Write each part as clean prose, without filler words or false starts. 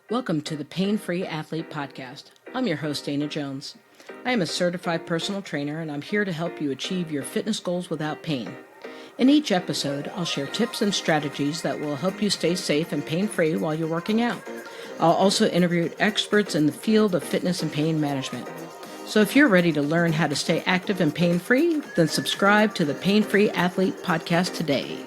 Welcome to the Pain-Free Athlete Podcast. I'm your host, Dana Jones. I am a certified personal trainer, and I'm here to help you achieve your fitness goals without pain. In each episode, I'll share tips and strategies that will help you stay safe and pain-free while you're working out. I'll also interview experts in the field of fitness and pain management. So if you're ready to learn how to stay active and pain-free, then subscribe to the Pain-Free Athlete Podcast today.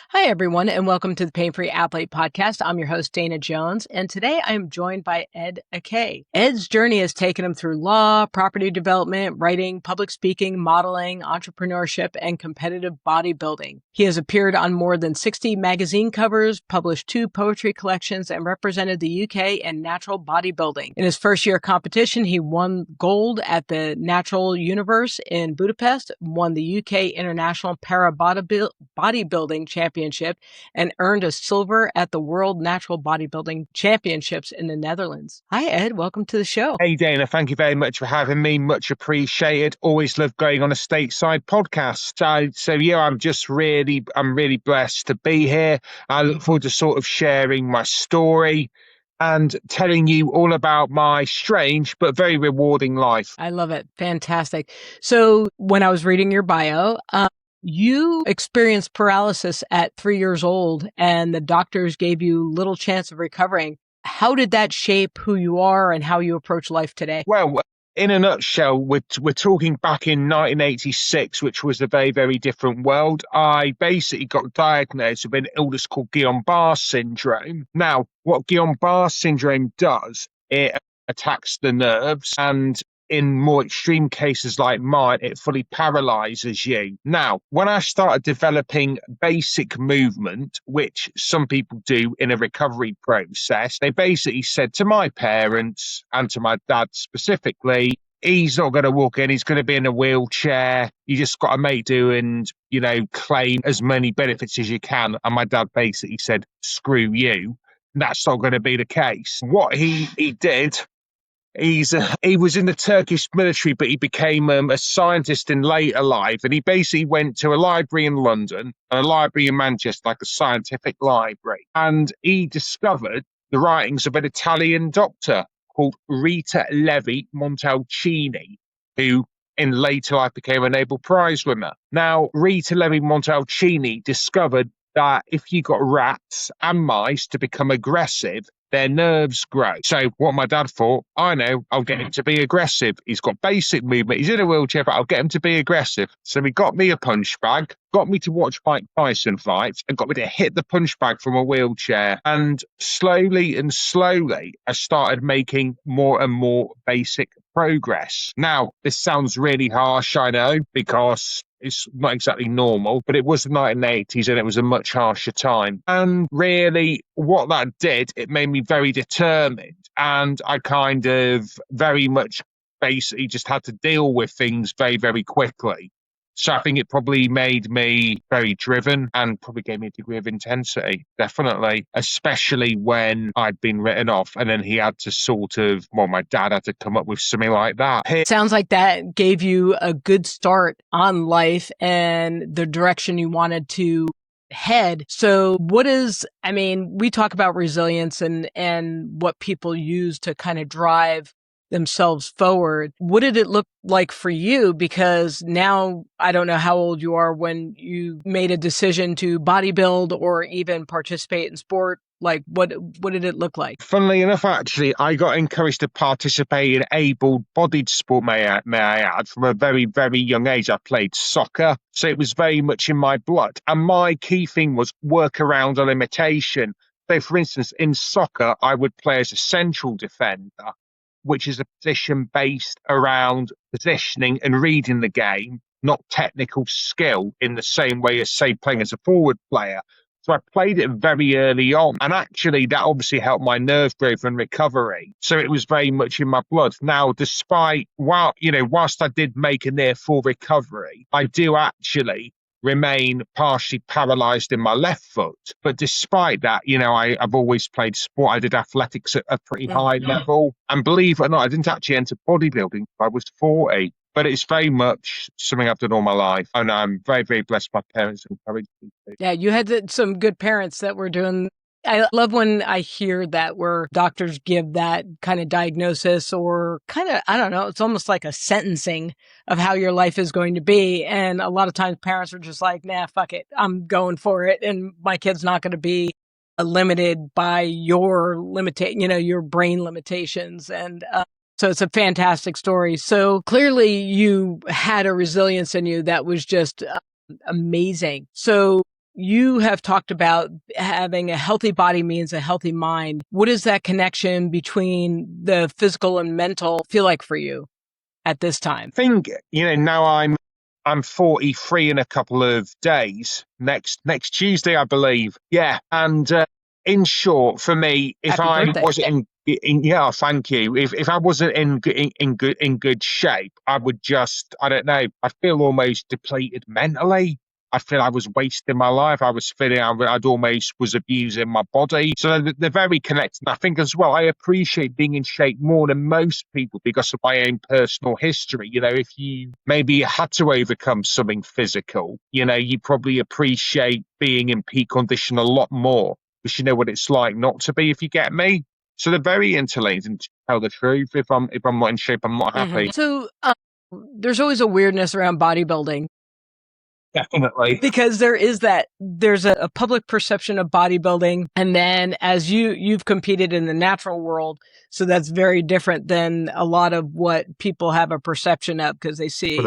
Hi, everyone, and welcome to the Pain-Free Athlete Podcast. I'm your host, Dana Jones, and today I'm joined by Ed Akay. Ed's journey has taken him through law, property development, writing, public speaking, modeling, entrepreneurship, and competitive bodybuilding. He has appeared on more than 60 magazine covers, published 2 poetry collections, and represented the UK in natural bodybuilding. In his first year of competition, he won gold at the Natural Universe in Budapest, won the UK International Bodybuilding Championship, and earned a silver at the World Natural Bodybuilding Championships in the Netherlands. Hi, Ed. Welcome to the show. Hey, Dana. Thank you very much for having me. Much appreciated. Always love going on a stateside podcast. So yeah, I'm really blessed to be here. I look forward to sort of sharing my story and telling you all about my strange but very rewarding life. I love it. Fantastic. So when I was reading your bio, you experienced paralysis at 3 years old, and the doctors gave you little chance of recovering. How did that shape who you are and how you approach life today? Well, in a nutshell, we're talking back in 1986, which was a very, very different world. I basically got diagnosed with an illness called Guillain-Barré syndrome. Now, what Guillain-Barré syndrome does, it attacks the nerves, and in more extreme cases like mine, it fully paralyzes you. Now, when I started developing basic movement, which some people do in a recovery process, they basically said to my parents and to my dad specifically, he's not going to walk in, he's going to be in a wheelchair. You just got to make do and, claim as many benefits as you can. And my dad basically said, screw you. That's not going to be the case. What he did, he was in the Turkish military, but he became a scientist in later life. And he basically went to a library in London and a library in Manchester, like a scientific library. And he discovered the writings of an Italian doctor called Rita Levi-Montalcini, who in later life became a Nobel Prize winner. Now, Rita Levi-Montalcini discovered that if you got rats and mice to become aggressive, their nerves grow. So what my dad thought, I know, I'll get him to be aggressive. He's got basic movement. He's in a wheelchair, but I'll get him to be aggressive. So he got me a punch bag, got me to watch Mike Tyson fights, and got me to hit the punch bag from a wheelchair. And slowly, I started making more and more basic progress. Now, this sounds really harsh, I know, because it's not exactly normal, but it was the 1980s and it was a much harsher time. And really what that did, it made me very determined, and I kind of very much basically just had to deal with things very, very quickly. So I think it probably made me very driven and probably gave me a degree of intensity, definitely, especially when I'd been written off and then he had to my dad had to come up with something like that. It sounds like that gave you a good start on life and the direction you wanted to head. So we talk about resilience and what people use to kind of drive themselves forward. What did it look like for you? Because now I don't know how old you are when you made a decision to bodybuild or even participate in sport. Like what did it look like? Funnily enough, actually, I got encouraged to participate in able-bodied sport, may I add, from a very, very young age. I played soccer, so it was very much in my blood. And my key thing was work around a limitation. So, for instance, in soccer, I would play as a central defender, which is a position based around positioning and reading the game, not technical skill in the same way as, say, playing as a forward player. So I played it very early on. And actually, that obviously helped my nerve growth and recovery. So it was very much in my blood. Now, whilst I did make a near full recovery, I do actually remain partially paralyzed in my left foot. But despite that, I've always played sport. I did athletics at a pretty high level. And believe it or not, I didn't actually enter bodybuilding until I was 40. but it's very much something I've done all my life. And I'm very, very blessed my parents encouraged me to. Yeah, you had some good parents that were doing. I love when I hear that where doctors give that kind of diagnosis or kind of, I don't know, it's almost like a sentencing of how your life is going to be. And a lot of times parents are just like, nah, fuck it. I'm going for it. And my kid's not going to be limited by your your brain limitations. And so it's a fantastic story. So clearly you had a resilience in you that was just amazing. So you have talked about having a healthy body means a healthy mind. What does that connection between the physical and mental feel like for you at this time? I think, now I'm 43 in a couple of days. Next Tuesday, I believe. Yeah. And in short, for me, if Happy I birthday. wasn't yeah, thank you. If I wasn't in good shape, I would just, I don't know, I feel almost depleted mentally. I feel I was wasting my life. I was feeling I'd almost was abusing my body. So they're very connected. And I think as well, I appreciate being in shape more than most people because of my own personal history. If you maybe had to overcome something physical, you probably appreciate being in peak condition a lot more because you know what it's like not to be, if you get me. So they're very interlinked, and to tell the truth, if I'm not in shape, I'm not happy. So there's always a weirdness around bodybuilding. Definitely. Because there's a public perception of bodybuilding. And then as you've competed in the natural world, so that's very different than a lot of what people have a perception of because they see,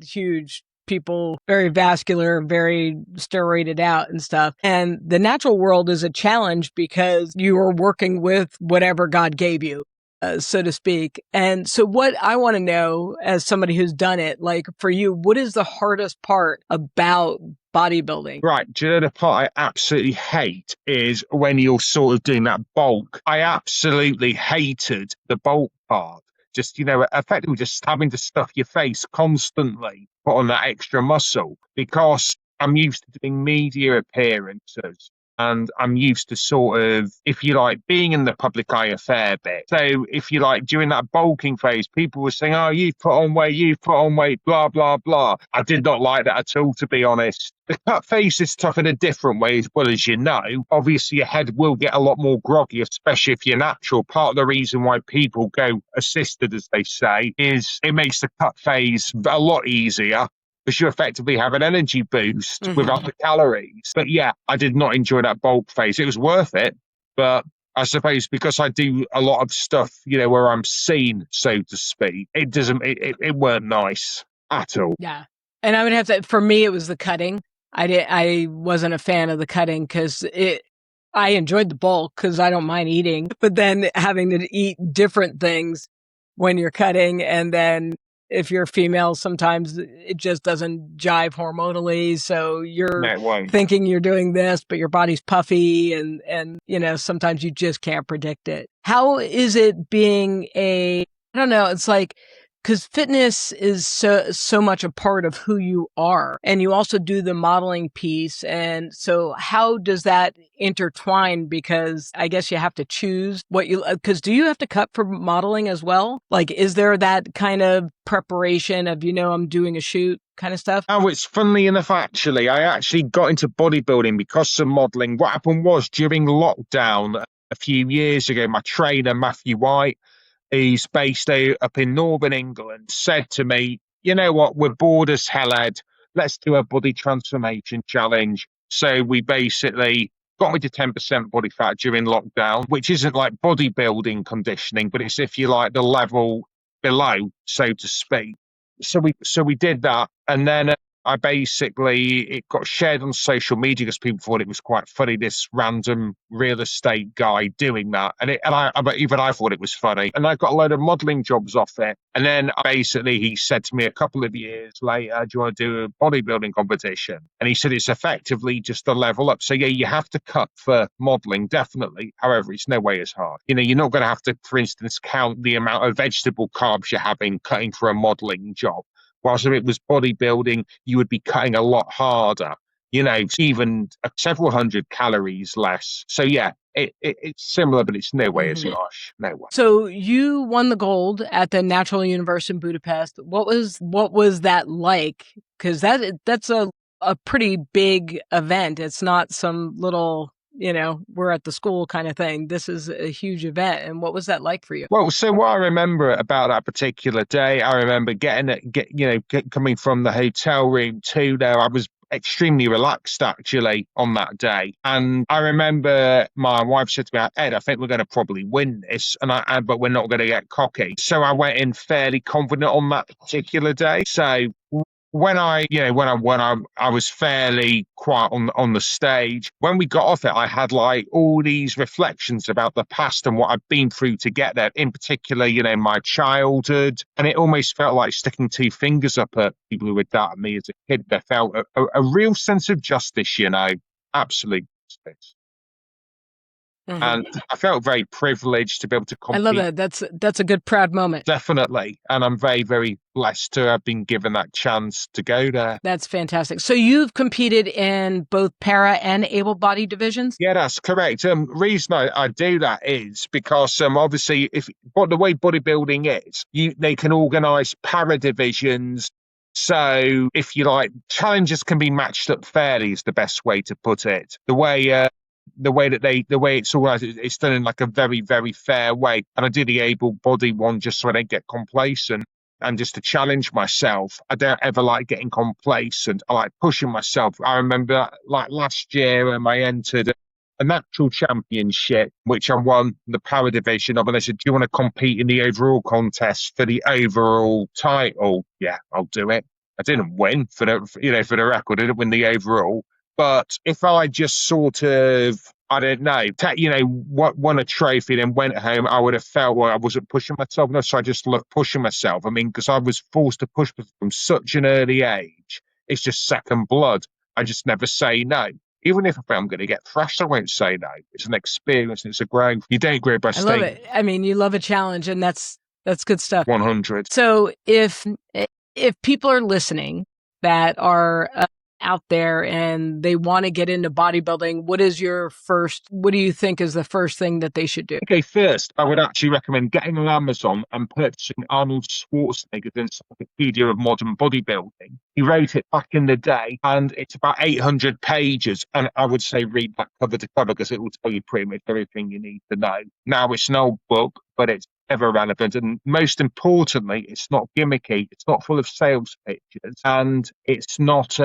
huge people, very vascular, very steroided out and stuff. And the natural world is a challenge because you are working with whatever God gave you. So to speak. And so what I want to know as somebody who's done it, like for you, what is the hardest part about bodybuilding? Right. Do you know the part I absolutely hate is when you're sort of doing that bulk. I absolutely hated the bulk part. Just, effectively just having to stuff your face constantly, put on that extra muscle because I'm used to doing media appearances. And I'm used to sort of, if you like, being in the public eye a fair bit. So if you like, during that bulking phase, people were saying, oh, you've put on weight, blah, blah, blah. I did not like that at all, to be honest. The cut face is tough in a different way, as well as you know. Obviously, your head will get a lot more groggy, especially if you're natural. Part of the reason why people go assisted, as they say, is it makes the cut phase a lot easier, because you effectively have an energy boost without the calories. But yeah, I did not enjoy that bulk phase. It was worth it, but I suppose because I do a lot of stuff, where I'm seen, so to speak, it weren't nice at all. Yeah. And I would have to, for me, it was the cutting. I wasn't a fan of the cutting because I enjoyed the bulk because I don't mind eating, but then having to eat different things when you're cutting, and then if you're female, sometimes it just doesn't jive hormonally. So you're thinking you're doing this, but your body's puffy and, sometimes you just can't predict it. How is it being I don't know, it's like, because fitness is so much a part of who you are. And you also do the modeling piece. And so how does that intertwine? Because I guess you have to choose because do you have to cut for modeling as well? Like, is there that kind of preparation of, I'm doing a shoot kind of stuff? Oh, it's funnily enough, actually. I actually got into bodybuilding because of modeling. What happened was during lockdown a few years ago, my trainer, Matthew White, he's based up in Northern England, said to me, you know what, we're bored as hell, Ed. Let's do a body transformation challenge. So we basically got me to 10% body fat during lockdown, which isn't like bodybuilding conditioning, but it's, if you like, the level below, so to speak. So we did that. And then it got shared on social media because people thought it was quite funny, this random real estate guy doing that. Even I thought it was funny. And I got a load of modeling jobs off it. And then he said to me a couple of years later, do you want to do a bodybuilding competition? And he said it's effectively just a level up. So yeah, you have to cut for modeling, definitely. However, it's no way as hard. You're not going to have to, for instance, count the amount of vegetable carbs you're having cutting for a modeling job. Whilst if it was bodybuilding, you would be cutting a lot harder. even several hundred calories less. So yeah, it's similar, but it's no way as harsh. No way. So you won the gold at the Natural Universe in Budapest. What was that like? Because that's a pretty big event. It's not some little, we're at the school kind of thing. This is a huge event. And what was that like for you? Well, so what I remember about that particular day, I remember coming from the hotel room to there. I was extremely relaxed actually on that day, and I remember my wife said to me, "Ed, I think we're going to probably win this, but we're not going to get cocky." So I went in fairly confident on that particular day. So when I was fairly quiet on the stage, when we got off it, I had like all these reflections about the past and what I've been through to get there. In particular, my childhood, and it almost felt like sticking two fingers up at people who had doubted me as a kid. There felt a real sense of justice, absolute justice. And I felt very privileged to be able to compete. I love that. That's a good, proud moment. Definitely. And I'm very, very blessed to have been given that chance to go there. That's fantastic. So you've competed in both para and able-bodied divisions? Yeah, that's correct. Reason I do that is because obviously the way bodybuilding is, they can organise para divisions. So if you like, challenges can be matched up fairly is the best way to put it. The way it's organised, it's done in like a very, very fair way. And I did the able-bodied one just so I don't get complacent and just to challenge myself. I don't ever like getting complacent. I like pushing myself. I remember like last year I entered a natural championship, which I won the para division of, and they said, "Do you want to compete in the overall contest for the overall title?" Yeah, I'll do it. I didn't win for the record. I didn't win the overall. But if I just sort of, I don't know, won a trophy, then went home, I would have felt I wasn't pushing myself. No, so I just looked pushing myself. I mean, because I was forced to push from such an early age. It's just second blood. I just never say no. Even if I'm going to get thrashed, I won't say no. It's an experience. It's a growing. You don't grow by staying. I love it. I mean, you love a challenge, and that's good stuff. 100. So if people are listening that are out there and they want to get into bodybuilding, what do you think is the first thing that they should do? Okay, first, I would actually recommend getting on Amazon and purchasing Arnold Schwarzenegger's Encyclopedia of Modern Bodybuilding. He wrote it back in the day, and it's about 800 pages. And I would say read that cover to cover because it will tell you pretty much everything you need to know. Now, it's an old book, but it's ever relevant, and most importantly, it's not gimmicky. It's not full of sales pitches, and it's not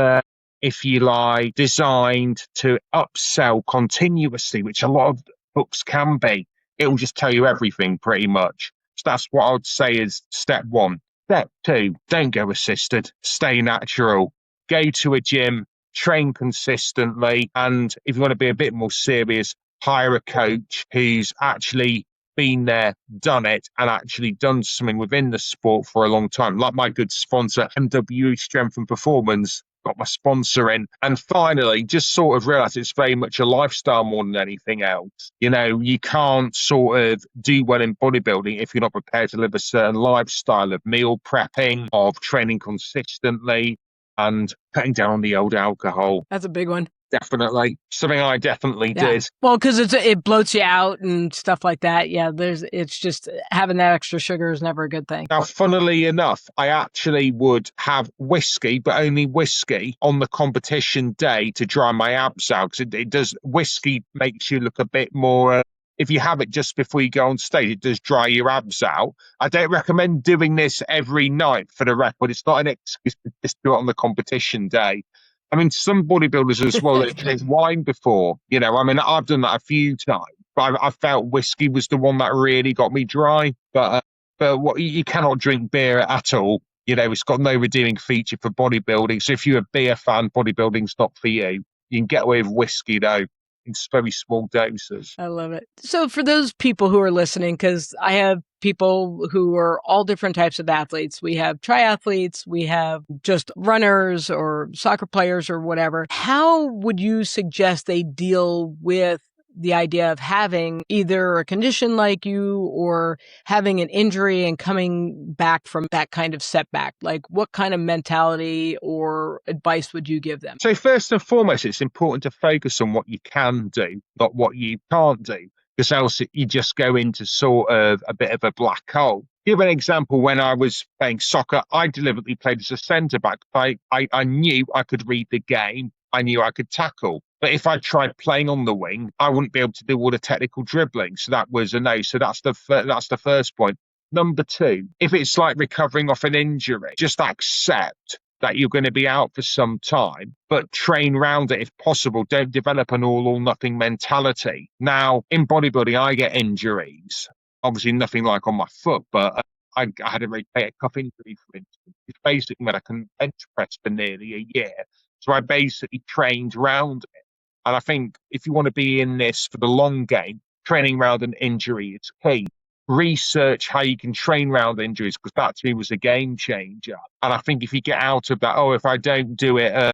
if you like, designed to upsell continuously, which a lot of books can be. It will just tell you everything pretty much. So that's what I would say is step one. Step two, don't go assisted. Stay natural. Go to a gym, train consistently, and if you want to be a bit more serious, hire a coach who's actually been there, done it, and actually done something within the sport for a long time. Like my good sponsor, MW Strength and Performance, got my sponsor in. And finally, just sort of realize it's very much a lifestyle more than anything else. You can't sort of do well in bodybuilding if you're not prepared to live a certain lifestyle of meal prepping, of training consistently, and cutting down on the old alcohol. That's a big one. Definitely. Something I definitely did. Well, because it bloats you out and stuff like that. Yeah, it's just having that extra sugar is never a good thing. Now, funnily enough, I actually would have whiskey, but only whiskey on the competition day to dry my abs out. Because whiskey makes you look a bit more, if you have it just before you go on stage, it does dry your abs out. I don't recommend doing this every night for the record. It's not an excuse to just do it on the competition day. I mean, some bodybuilders as well, they drink wine before, I've done that a few times, but I felt whiskey was the one that really got me dry. But what you cannot drink beer at all. It's got no redeeming feature for bodybuilding. So if you're a beer fan, bodybuilding's not for you. You can get away with whiskey, though, in very small doses. I love it. So for those people who are listening, because I have people who are all different types of athletes. We have triathletes, we have just runners or soccer players or whatever. How would you suggest they deal with the idea of having either a condition like you or having an injury and coming back from that kind of setback? Like, what kind of mentality or advice would you give them? So first and foremost, it's important to focus on what you can do, not what you can't do, because else you just go into sort of a bit of a black hole. Give an example. When I was playing soccer, I deliberately played as a centre back. I knew I could read the game. I knew I could tackle. But if I tried playing on the wing, I wouldn't be able to do all the technical dribbling. So that was a no. So that's the first point. Number two, if it's like recovering off an injury, just accept that you're going to be out for some time, but train around it if possible. Don't develop an all or nothing mentality. Now, in bodybuilding, I get injuries. Obviously, nothing like on my foot, but I had a rotator cuff injury, for instance. It's basically when I can bench press for nearly a year. So I basically trained around it. And I think if you want to be in this for the long game, training around an injury is key. Research how you can train around injuries, because that to me was a game changer. And I think if you get out of that, oh, if I don't do it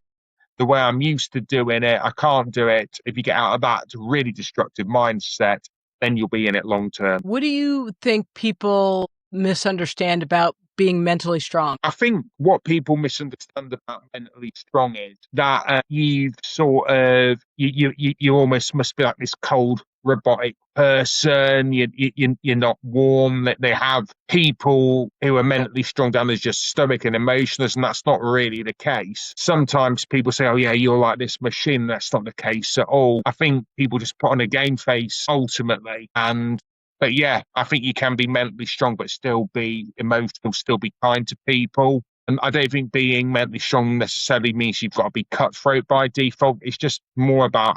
the way I'm used to doing it, I can't do it. If you get out of that really destructive mindset, then you'll be in it long term. What do you think people misunderstand about being mentally strong? I think what people misunderstand about mentally strong is that you've sort of you almost must be like this cold robotic person. You're not warm. That they have people who are mentally strong down as just stoic and emotionless, and that's not really the case. Sometimes people say, "Oh yeah, you're like this machine." That's not the case at all. I think people just put on a game face ultimately, but yeah, I think you can be mentally strong, but still be emotional, still be kind to people. And I don't think being mentally strong necessarily means you've got to be cutthroat by default. It's just more about,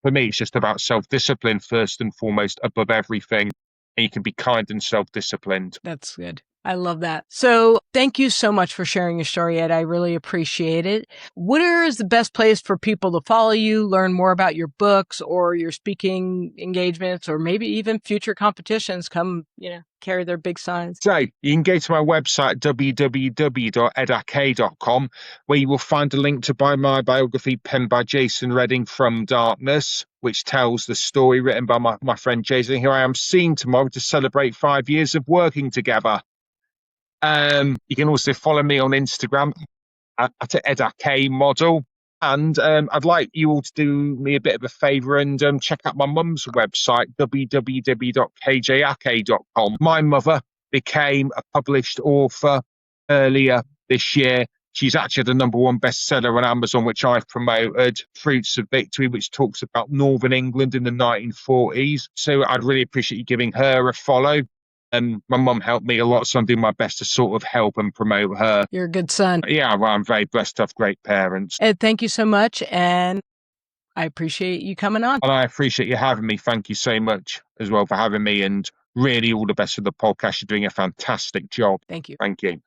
for me, it's just about self-discipline first and foremost above everything. And you can be kind and self-disciplined. That's good. I love that. So thank you so much for sharing your story, Ed. I really appreciate it. Where is the best place for people to follow you, learn more about your books or your speaking engagements, or maybe even future competitions come, carry their big signs? So you can go to my website, www.edakay.com, where you will find a link to buy my biography penned by Jason Redding, From Darkness, which tells the story written by my friend Jason, who I am seeing tomorrow to celebrate 5 years of working together. You can also follow me on Instagram at Akay Model. And I'd like you all to do me a bit of a favour and check out my mum's website, www.kjakay.com. My mother became a published author earlier this year. She's actually the #1 bestseller on Amazon, which I've promoted, Fruits of Victory, which talks about Northern England in the 1940s. So I'd really appreciate you giving her a follow. My mum helped me a lot, so I'm doing my best to sort of help and promote her. You're a good son. Yeah, well, I'm very blessed to have great parents. Ed, thank you so much, and I appreciate you coming on. And I appreciate you having me. Thank you so much as well for having me, and really all the best for the podcast. You're doing a fantastic job. Thank you. Thank you.